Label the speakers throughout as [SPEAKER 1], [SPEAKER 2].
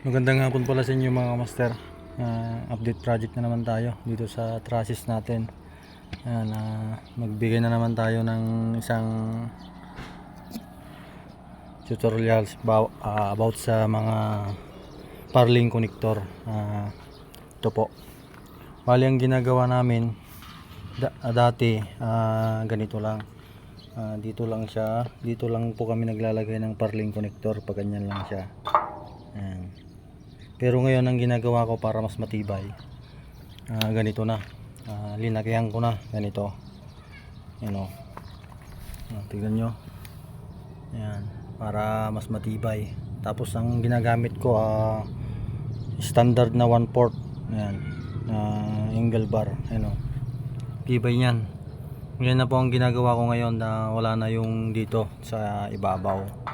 [SPEAKER 1] Magandang hapon pala sa inyo mga master. Update project na naman tayo dito sa trusses natin. Magbigay na naman tayo ng isang tutorials about sa mga purling connector. Ito po. Bali ang ginagawa namin dati ganito lang. Dito lang siya. Dito lang po kami naglalagay ng purling connector pag ganyan lang siya. Ayan. Pero ngayon ang ginagawa ko para mas matibay, ganito na, linakihan ko na ganito, tignan nyo, ayan, para mas matibay. Tapos ang ginagamit ko standard na 1/4, ayan, angle bar, tibay nyan. Yan na po ang ginagawa ko ngayon na wala na yung dito sa ibabaw.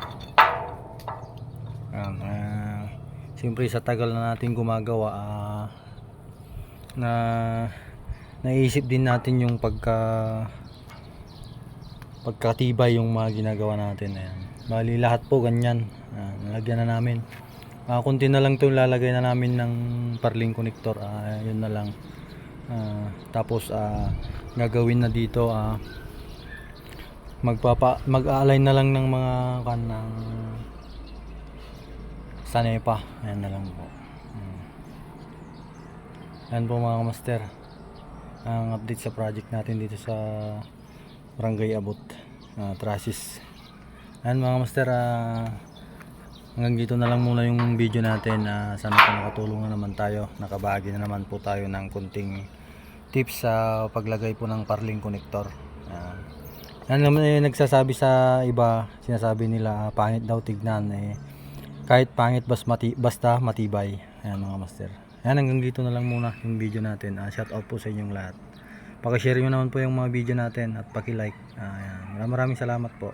[SPEAKER 1] Siyempre sa tagal na natin gumagawa, naisip din natin yung pagkatibay yung mga ginagawa natin. Ayan. Bali lahat po ganyan, nalagyan na namin. Kunti na lang ito, lalagay na namin ng purling connector, yun na lang. Tapos gagawin na dito, mag-align na lang ng mga kanang sanepa. Ayan na lang po. Ayan po mga master, ang update sa project natin dito sa Barangay Abot, trusses. Ayan mga master, hanggang dito na lang muna yung video natin. Sana po nakatulong na naman tayo, nakabahagi na naman po tayo ng kunting tips sa paglagay po ng purling connector. Yan naman nagsasabi sa iba, sinasabi nila pangit daw tignan, kahit pangit basta matibay. Ayan mga master. Ayan, hanggang dito na lang muna yung video natin. Shout out po sa inyong lahat. Paki-share nyo naman po yung mga video natin at paki-like. Ayan. Maraming salamat po.